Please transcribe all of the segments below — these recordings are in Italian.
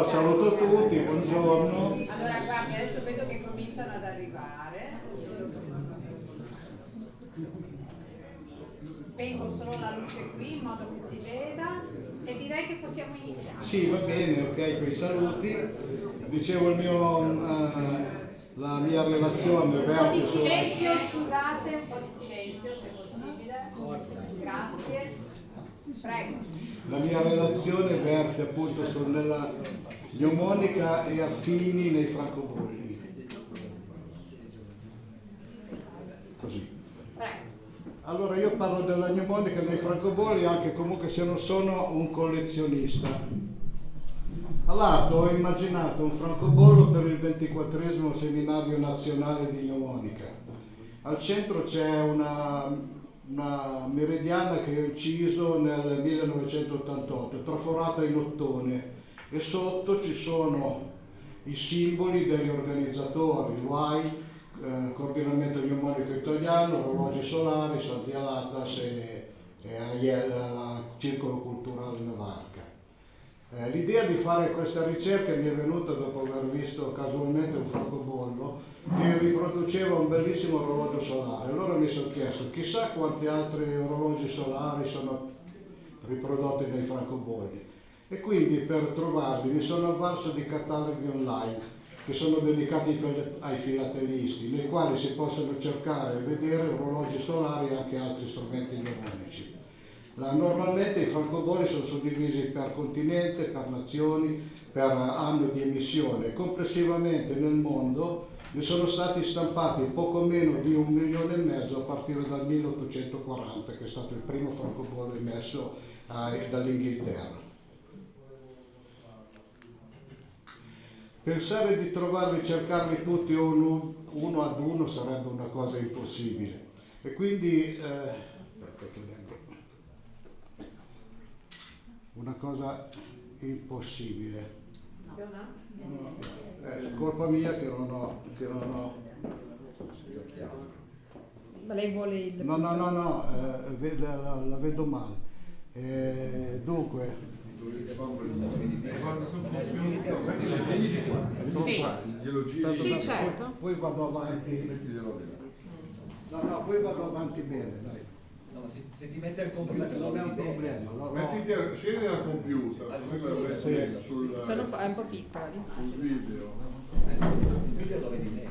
saluto tutti, buongiorno. Allora guardi, adesso vedo che cominciano ad arrivare. Spengo solo la luce qui in modo che si veda e direi che possiamo iniziare. Sì, va bene, ok, quei saluti. Dicevo la mia relazione. Un po' di silenzio, scusate, un po' di silenzio se possibile. Grazie. Prego. La mia relazione verte appunto sulla gnomonica e affini nei francobolli. Così. Prego. Allora io parlo della gnomonica nei francobolli anche comunque se non sono un collezionista. A lato ho immaginato un francobollo per il 24esimo seminario nazionale di gnomonica. Al centro c'è una meridiana che ho inciso nel 1988, traforata in ottone, e sotto ci sono i simboli degli organizzatori, l'UAI, Coordinamento Gnomonico Italiano, Orologi Solari, Sandia Latas e AIEL, la Circolo Culturale Navarca. L'idea di fare questa ricerca mi è venuta dopo aver visto casualmente un francobollo che riproduceva un bellissimo orologio solare. Allora mi sono chiesto chissà quanti altri orologi solari sono riprodotti nei francobolli, e quindi per trovarli mi sono avvalso di cataloghi online che sono dedicati ai filatelisti, nei quali si possono cercare e vedere orologi solari e anche altri strumenti gnomonici. Normalmente i francobolli sono suddivisi per continente, per nazioni, per anno di emissione. Complessivamente nel mondo ne sono stati stampati poco meno di 1,5 milioni a partire dal 1840, che è stato il primo francobollo emesso dall'Inghilterra. Pensare di trovarli, cercarli tutti uno ad uno sarebbe una cosa impossibile. E quindi, aspetta che leggo. Una cosa impossibile. Funziona? No, è colpa mia che non ho. Ma lei vuole il... No, la vedo male. Dunque. Sì, certo. Poi vado avanti. No, poi vado avanti bene, dai. No, se ti mette al computer Non è un problema. Mettiti siedi al computer, Sono un po' piccoli. sul video. il video lo vedi meglio.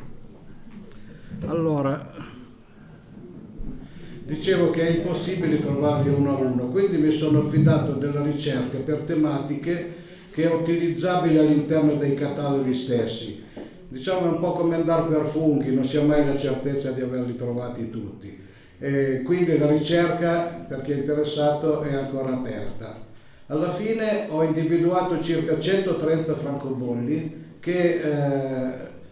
Allora, dicevo che è impossibile trovarli uno a uno, quindi mi sono affidato della ricerca per tematiche che è utilizzabile all'interno dei cataloghi stessi. Diciamo è un po' come andare per funghi, non si ha mai la certezza di averli trovati tutti. Quindi la ricerca, per chi è interessato, è ancora aperta. Alla fine ho individuato circa 130 francobolli che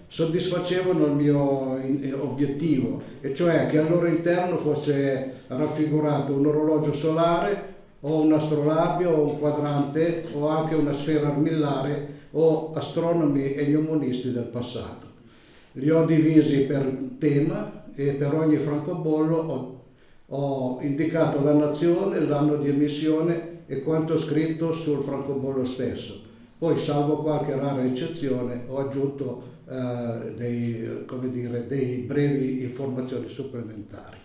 soddisfacevano il mio obiettivo, e cioè che al loro interno fosse raffigurato un orologio solare o un astrolabio o un quadrante o anche una sfera armillare o astronomi e gnomonisti del passato. Li ho divisi per tema e per ogni francobollo ho indicato la nazione, l'anno di emissione e quanto scritto sul francobollo stesso. Poi, salvo qualche rara eccezione, ho aggiunto dei brevi informazioni supplementari.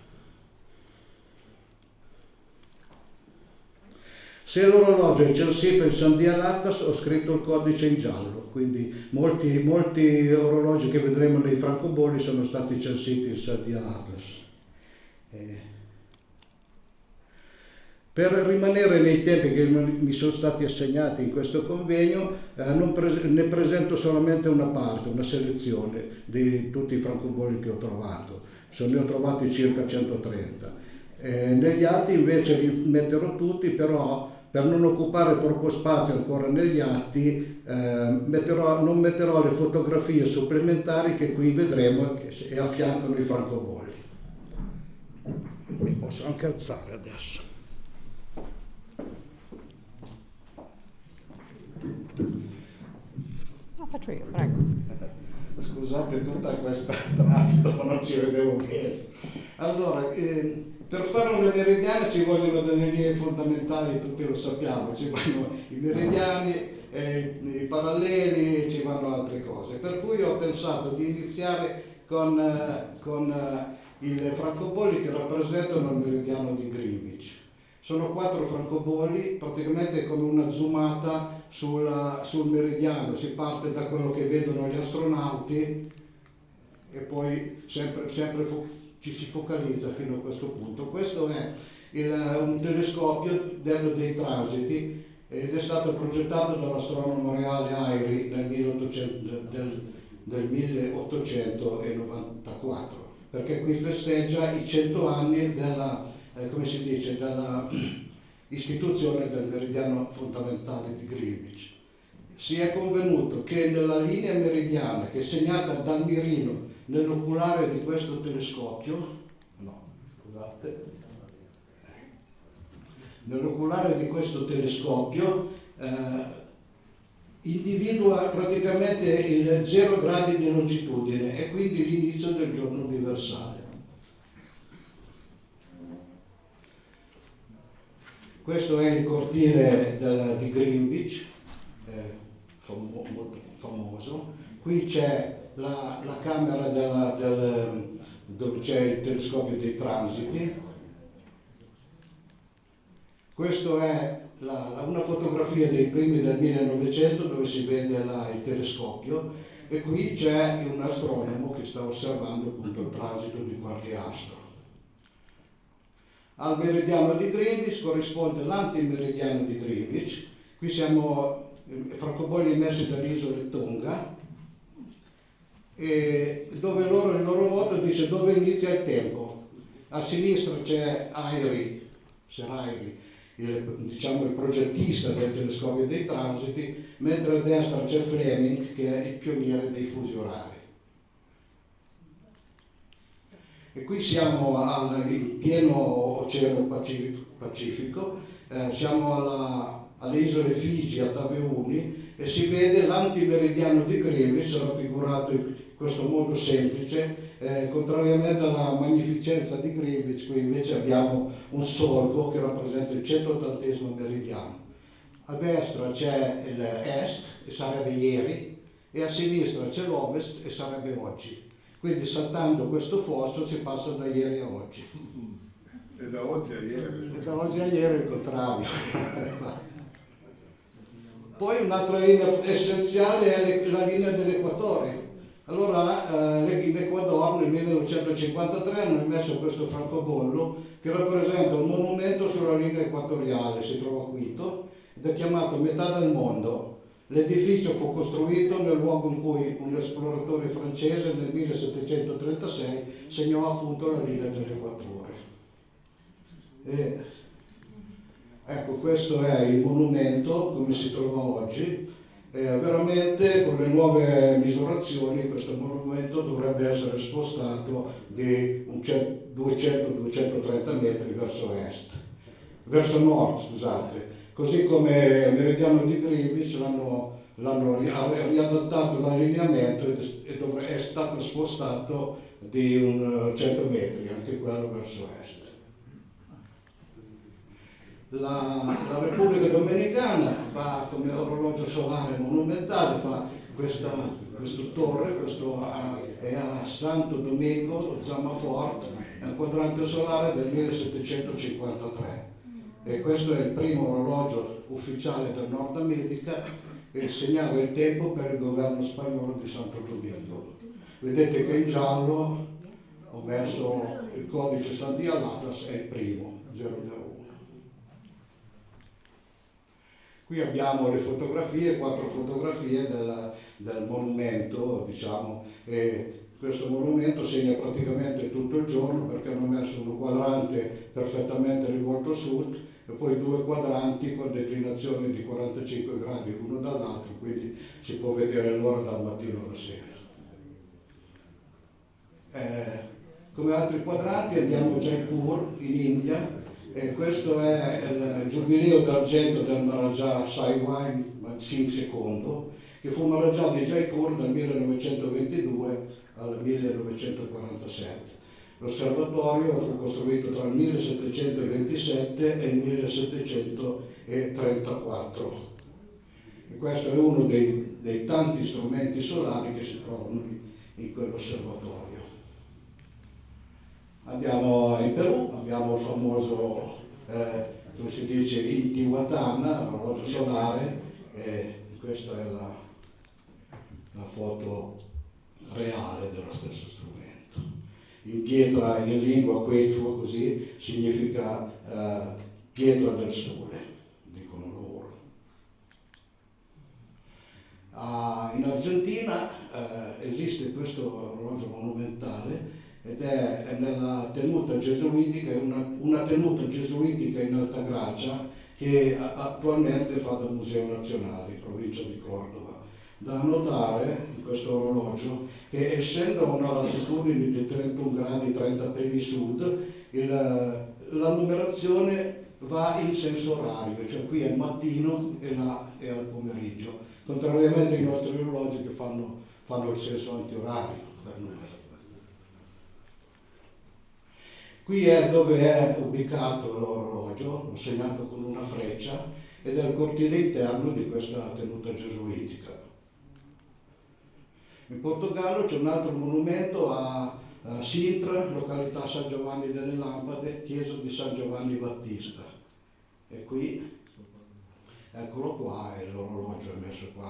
Se l'orologio è censito in Sandia Latas, ho scritto il codice in giallo, quindi molti orologi che vedremo nei francobolli sono stati censiti in Sandia Latas. Per rimanere nei tempi che mi sono stati assegnati in questo convegno, ne presento solamente una parte, una selezione di tutti i francobolli che ho trovato. Ne ho trovati circa 130. Negli atti invece li metterò tutti, però per non occupare troppo spazio ancora negli atti non metterò le fotografie supplementari che qui vedremo e affiancano i francobolli. Mi posso anche alzare adesso. No, faccio io, prego. Scusate tutta questa traffico, ma non ci vedevo bene. Allora, per fare una meridiana ci vogliono delle linee fondamentali, tutti lo sappiamo, ci vogliono i meridiani, i paralleli, ci vanno altre cose. Per cui ho pensato di iniziare con i francobolli che rappresentano il meridiano di Greenwich. Sono 4 francobolli, praticamente come una zoomata sul meridiano. Si parte da quello che vedono gli astronauti e poi sempre ci si focalizza fino a questo punto. Questo è un telescopio dei transiti ed è stato progettato dall'astronomo reale Airy nel 1894, perché qui festeggia i 100 anni della istituzione del meridiano fondamentale di Greenwich. Si è convenuto che nella linea meridiana che è segnata dal mirino nell'oculare di questo telescopio, nell'oculare di questo telescopio individua praticamente il 0 gradi di longitudine e quindi l'inizio del giorno universale. Questo è il cortile di Greenwich, molto famoso. Qui c'è la camera dove c'è il telescopio dei transiti. Questa è una fotografia dei primi del 1900 dove si vede il telescopio e qui c'è un astronomo che sta osservando appunto il transito di qualche astro. Al meridiano di Greenwich corrisponde l'antimeridiano di Greenwich. Qui siamo francobolli emessi dalle isole Tonga, e dove il loro motto dice dove inizia il tempo. A sinistra c'è Sir Airy, il progettista del telescopio dei transiti, mentre a destra c'è Fleming, che è il pioniere dei fusi orari. E qui siamo in pieno Oceano Pacifico, siamo alle isole Figi, a Taveuni, e si vede l'antimeridiano di Greenwich raffigurato in questo modo semplice. Contrariamente alla magnificenza di Greenwich, qui invece abbiamo un solco che rappresenta il 180° meridiano. A destra c'è l'est, e sarebbe ieri, e a sinistra c'è l'ovest, e sarebbe oggi. Quindi saltando questo fosso si passa da ieri a oggi. E da oggi a ieri. E da oggi a ieri è il contrario. Poi un'altra linea essenziale è la linea dell'equatore. Allora in Ecuador nel 1953 hanno emesso questo francobollo che rappresenta un monumento sulla linea equatoriale, si trova a Quito, ed è chiamato Metà del mondo. L'edificio fu costruito nel luogo in cui un esploratore francese nel 1736 segnò appunto la linea dell'equatore. Ecco, questo è il monumento come si trova oggi. Veramente con le nuove misurazioni questo monumento dovrebbe essere spostato di 200-230 metri verso nord, scusate. Così come il meridiano di Greenwich l'hanno riadattato l'allineamento e è stato spostato di 100 metri, anche quello verso est. La Repubblica Dominicana fa come orologio solare monumentale, fa questa torre, è a Santo Domingo, Zamafort, è un quadrante solare del 1753. E questo è il primo orologio ufficiale del Nord America e segnava il tempo per il governo spagnolo di Santo Domingo. Vedete che in giallo ho messo il codice San Dialatas, è il primo, 001. Qui abbiamo le fotografie, 4 fotografie del monumento, diciamo, e questo monumento segna praticamente tutto il giorno perché hanno messo un quadrante perfettamente rivolto a sud e poi 2 quadranti con declinazioni di 45 gradi l'uno dall'altro, quindi si può vedere l'ora dal mattino alla sera. Come altri quadranti andiamo a Jaipur in India. Questo è il giubileo d'argento del Maharaja Saiwai Singh II, che fu Maharaja di Jaipur dal 1922 al 1947. L'osservatorio fu costruito tra il 1727 e il 1734. E questo è uno dei tanti strumenti solari che si trovano in quell'osservatorio. Andiamo in Perù, abbiamo il famoso, come si dice, Intihuatana, l'orologio solare, e questa è la foto reale dello stesso strumento. In pietra, in lingua quechua, così, significa pietra del sole, dicono loro. In Argentina esiste questo orologio monumentale ed è nella tenuta gesuitica, è una tenuta gesuitica in Altagracia che attualmente fa da Museo Nazionale in provincia di Cordova. Da notare in questo orologio che essendo a una latitudine di 31 gradi 30 primi sud, la numerazione va in senso orario, cioè qui è mattino e là è al pomeriggio, contrariamente ai nostri orologi che fanno il senso antiorario per numero. Qui è dove è ubicato l'orologio, l'ho segnato con una freccia, ed è il cortile interno di questa tenuta gesuitica. In Portogallo c'è un altro monumento a Sintra, località San Giovanni delle Lampade, chiesa di San Giovanni Battista. E qui, eccolo qua, e l'orologio è messo qua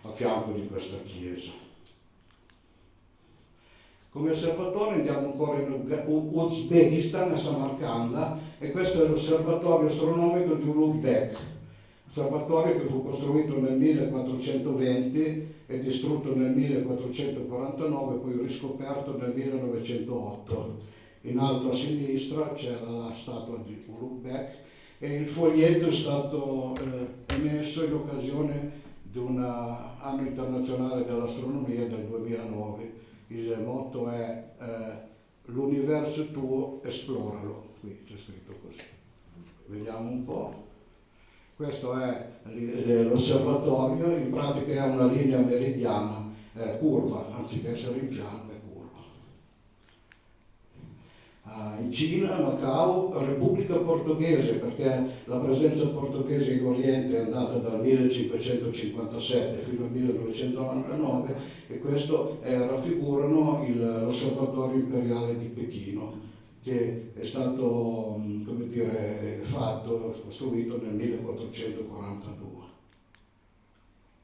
a fianco di questa chiesa. Come osservatorio andiamo ancora in Uzbekistan, a Samarcanda, e questo è l'osservatorio astronomico di Ulugh-Bek, osservatorio che fu costruito nel 1420 e distrutto nel 1449, poi riscoperto nel 1908. In alto a sinistra c'è la statua di Ulugh-Bek e il foglietto è stato emesso in occasione di un anno internazionale dell'astronomia del 2009. Il motto è l'universo tuo, esploralo, qui c'è scritto così. Vediamo un po'. Questo è l'osservatorio, in pratica è una linea meridiana curva, anziché essere in piano è curva. In Cina, Macao, Repubblica Portoghese, perché la presenza portoghese in Oriente è andata dal 1557 fino al 1999 e questo raffigurano l'osservatorio imperiale di Pechino, che è stato, come dire, costruito nel 1442.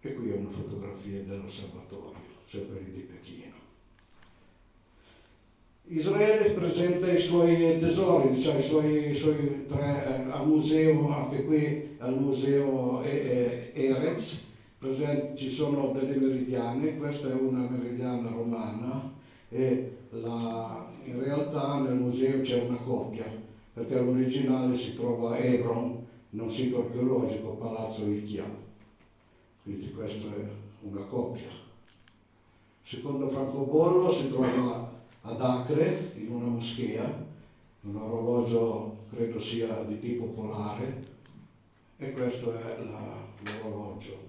E qui è una fotografia dell'osservatorio, sempre di Pechino. Israele presenta i suoi tesori, cioè i suoi tre al museo, anche qui al museo Erez, ci sono delle meridiane, questa è una meridiana romana e in realtà nel museo c'è una coppia, perché l'originale si trova a Hebron, in un sito archeologico, Palazzo Ilchia, quindi questa è una coppia. Secondo francobollo si trova ad Acre, in una moschea, un orologio credo sia di tipo polare, e questo è l'orologio.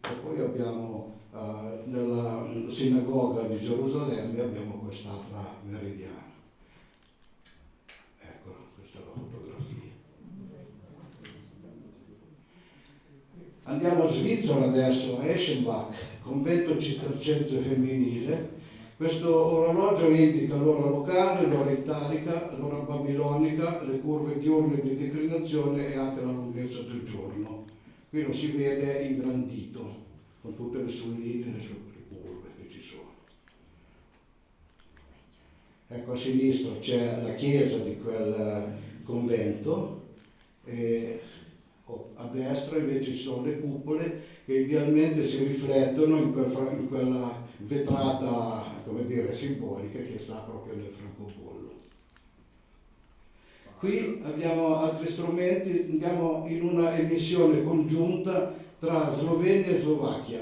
E poi abbiamo nella sinagoga di Gerusalemme abbiamo quest'altra meridiana. Ecco, questa è la fotografia. Andiamo a Svizzera adesso, a Eschenbach, convento cistercense femminile. Questo orologio indica l'ora locale, l'ora italica, l'ora babilonica, le curve diurne di declinazione e anche la lunghezza del giorno. Qui lo si vede ingrandito, con tutte le sue linee, le sue curve che ci sono. Ecco, a sinistra c'è la chiesa di quel convento e a destra invece ci sono le cupole che idealmente si riflettono in quella vetrata, come dire, simbolica che sta proprio nel francobollo. Qui abbiamo altri strumenti, andiamo in una emissione congiunta tra Slovenia e Slovacchia.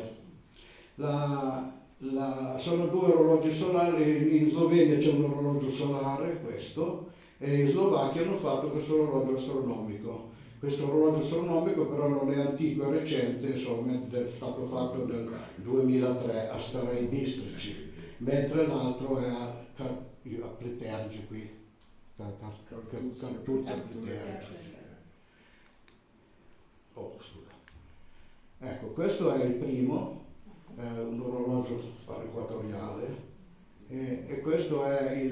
Sono due orologi solari, in Slovenia c'è un orologio solare, questo, e in Slovacchia hanno fatto questo orologio astronomico. Questo orologio astronomico però non è antico, è recente, è stato fatto nel 2003 a Starej Bistrici, mentre l'altro è a Pletergi qui, Cartuccia Pletergi. Oh, scusa. Ecco, questo è il primo, è un orologio equatoriale, e questo è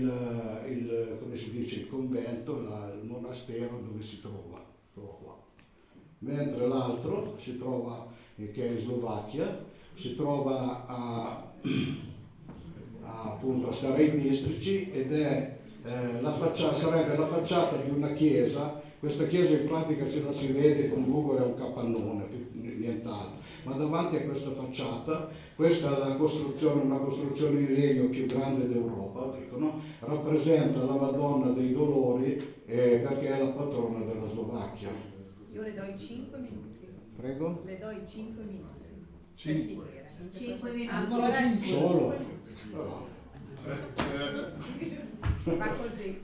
come si dice, il convento, il monastero dove si trova qua. Mentre l'altro si trova, che è in Slovacchia, si trova appunto a Starei Bistrici, ed è sarebbe la facciata di una chiesa. Questa chiesa in pratica, se la si vede con Google, è un capannone, nient'altro. Ma davanti a questa facciata, questa è una costruzione in legno più grande d'Europa, dicono, rappresenta la Madonna dei Dolori, perché è la patrona della Slovacchia. Io le do i 5 minuti. Prego? Le do i 5 minuti. Sì. Per finire. 5 minuti. Ancora 5. Solo? No. Va così.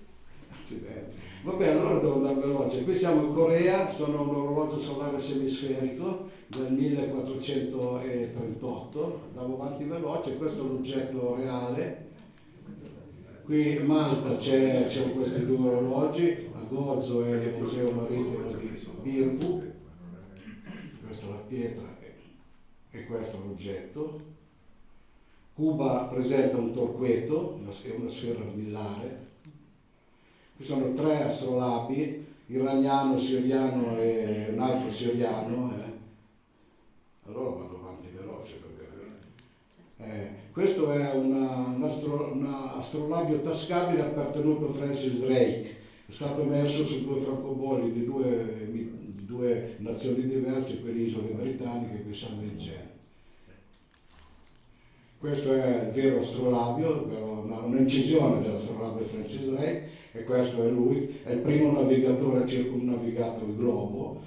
Accidenti. Vabbè, allora devo andare veloce. Qui siamo in Corea, sono un orologio solare semisferico del 1438, andavo avanti veloce, questo è l'oggetto reale. Qui in Malta c'erano questi due orologi, a Gozo e il Museo Marittimo di Birgu, questa è la pietra e questo è l'oggetto. Cuba presenta un torqueto, una sfera armillare. Ci sono 3 astrolabi, iraniano, siriano e un altro siriano. Allora vado avanti veloce perché... questo è un astrolabio tascabile appartenuto a Francis Drake. È stato messo su 2 francobolli di due nazioni diverse, quelle isole britanniche, qui San Vincente. Questo è il vero astrolabio, un'incisione dell'astrolabio Francis Drake, e questo è lui, è il primo navigatore a circumnavigato il globo,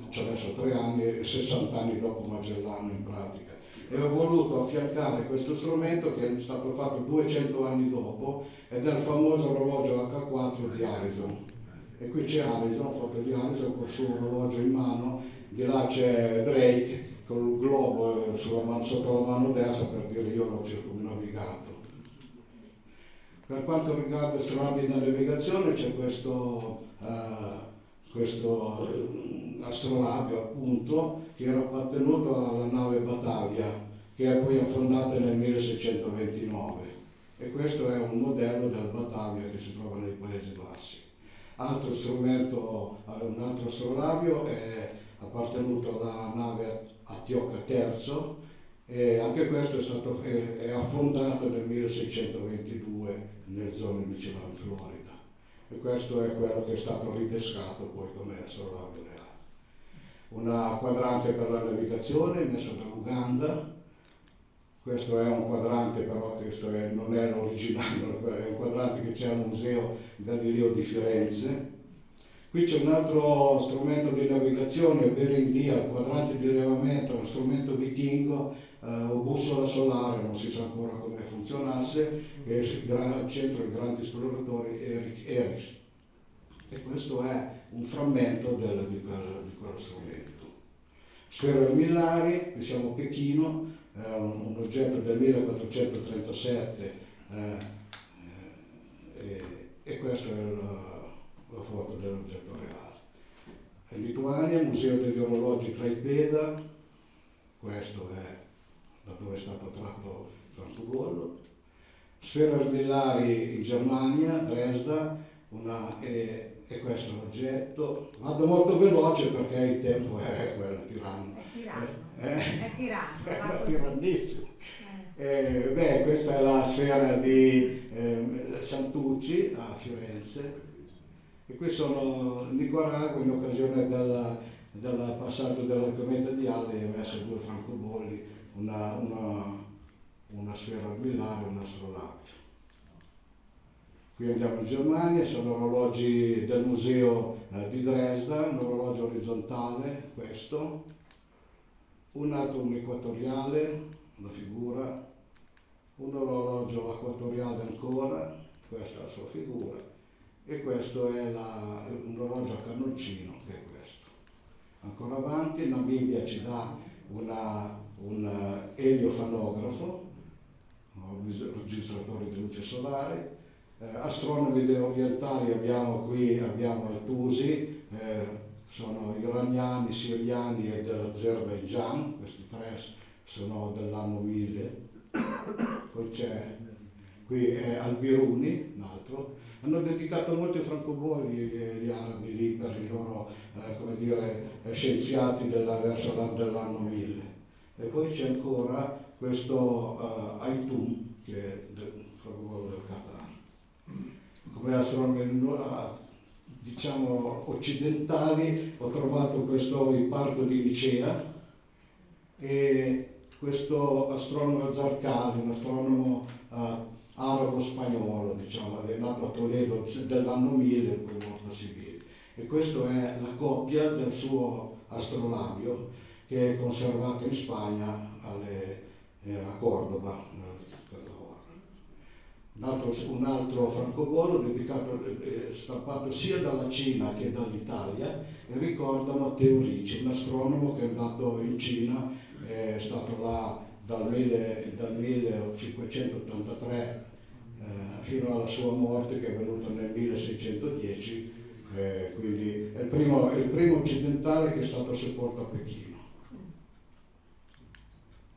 ci ha messo 3 anni e 60 anni dopo Magellano in pratica. E ho voluto affiancare questo strumento che è stato fatto 200 anni dopo, ed è il famoso orologio H4 di Harrison. E qui c'è Harrison, foto di Harrison col suo orologio in mano, di là c'è Drake con il globo sotto la mano destra per dire io l'ho circumnavigato. Per quanto riguarda astrolabi da navigazione c'è questo astrolabio appunto che era appartenuto alla nave Batavia, che è poi affondata nel 1629, e questo è un modello del Batavia che si trova nei Paesi Bassi. Un altro astrolabio è appartenuto alla nave Antioca III, e anche questo è affondato nel 1622 nelle zone vicino alla Florida, e questo è quello che è stato ripescato poi come astrolabio reale. Una quadrante per la navigazione messo dall'Uganda. Questo è un quadrante, però non è l'originale, è un quadrante che c'è al Museo Galileo di Firenze. Qui c'è un altro strumento di navigazione, Bering Dia, il quadrante di rilevamento, uno strumento vichingo, o bussola solare, non si sa ancora come funzionasse, che al centro il grande esploratore Erik Eriks. E questo è un frammento di quello strumento. Sfere armillari, qui siamo a Pechino, un oggetto del 1437, e questa è la foto dell'oggetto reale. In Lituania, Museo degli orologi Klaipėda, questo è da dove è stato tratto francobollo. Sfere armillari in Germania, Dresda, e questo è l'oggetto. Vado molto veloce perché il tempo è quello tiranno. È tiranno. È tirannissimo. Questa è la sfera di Santucci a Firenze, e qui sono in Nicaragua in occasione del passaggio della cometa di Halley, ha messo 2 francobolli, una sfera armillare e un astrolabio. Qui andiamo in Germania, sono orologi del museo di Dresda, un orologio orizzontale, questo, un altro un equatoriale, una figura, un orologio equatoriale ancora, questa è la sua figura, e questo è un orologio a cannoncino, che è questo. Ancora avanti, Namibia ci dà un eliofanografo, un registratore di luce solare. Astronomi orientali abbiamo qui, abbiamo Altusi, sono iraniani, siriani e dell'Azerbaigian, questi tre sono dell'anno 1000. Poi c'è, qui è Al-Biruni, un altro. Hanno dedicato molti francobolli gli arabi lì per i loro come dire, scienziati verso dell'anno 1000. E poi c'è ancora questo Aitum, che è del francobollo del Qatar. Come astronomi diciamo occidentali ho trovato il parco di Nicea e questo astronomo Zarqali, un astronomo arabo-spagnolo, diciamo, è nato a Toledo dell'anno 1000 e poi morto a Sibiglia. E questa è la copia del suo astrolabio che è conservato in Spagna a Cordova. Un altro francobollo dedicato, stampato sia dalla Cina che dall'Italia, e ricorda Matteo Ricci, un astronomo che è andato in Cina, è stato là dal 1583 fino alla sua morte, che è venuta nel 1610, quindi è il primo occidentale che è stato sepolto a Pechino.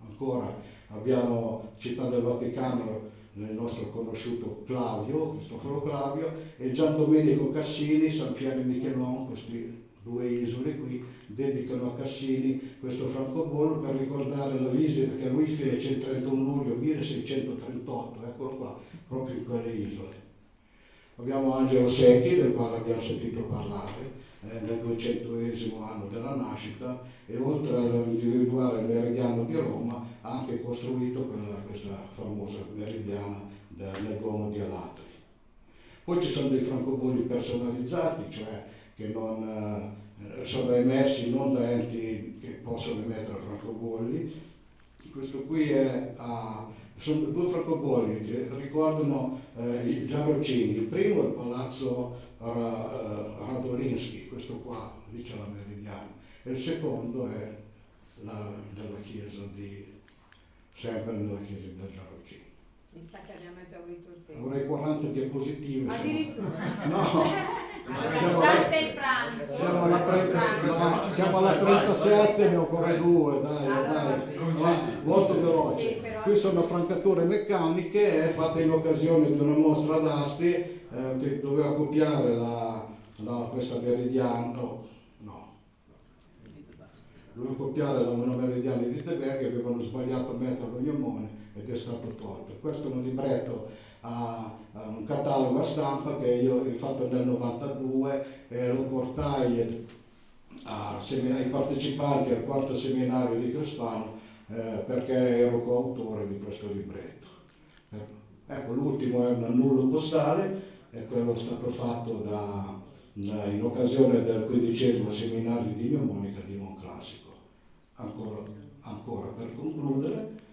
Ancora abbiamo Città del Vaticano, nel nostro conosciuto Cristoforo Clavio, e Gian Domenico Cassini, San Piero e Michelon, questi due isole qui, dedicano a Cassini questo francobollo per ricordare la visita che lui fece il 31 luglio 1638, eccolo qua, proprio in quelle isole. Abbiamo Angelo Secchi, del quale abbiamo sentito parlare, nel 200esimo anno della nascita, e oltre all'individuare il meridiano di Roma ha anche costruito questa famosa meridiana nel Duomo di Alatri. Poi ci sono dei francobolli personalizzati, cioè che non sono emessi non da enti che possono emettere francobolli. Questo qui sono due francobolli che ricordano i Giarocini. Il primo è il palazzo Radolinski, questo qua, lì c'è la meridiana, e il secondo è della chiesa sempre nella chiesa del Giarocini. Mi sa che abbiamo esaurito il tempo. Avrei 40 diapositive. Addirittura. No! Durante il pranzo. Siamo alla 37, ne ho ancora due, Allora, dai. Molto veloce. Sì, però- Qui sono francature meccaniche fatte in occasione di una mostra d'asti che doveva copiare questa meridiana, doveva copiare una meridiana di Wittenberg, che avevano sbagliato a metterlo in Iomone ed è stato tolto. Questo è un libretto un catalogo a stampa che io ho fatto nel 92 e lo portai ai partecipanti al quarto seminario di Crespano perché ero coautore di questo libretto. Ecco, l'ultimo è un annullo postale, e quello è stato fatto in occasione del 15° seminario di Mnemonica di Monclassico. Ancora per concludere,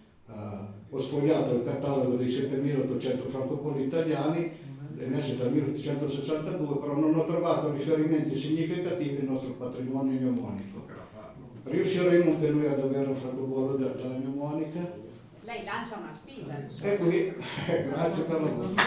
ho sfogliato il catalogo dei 7.800 francobolli italiani emessi dal 1862, però non ho trovato riferimenti significativi al nostro patrimonio mnemonico. Riusciremo anche noi ad avere un francobollo della mnemonica? Lei lancia una sfida, insomma. E qui, grazie per la vostra.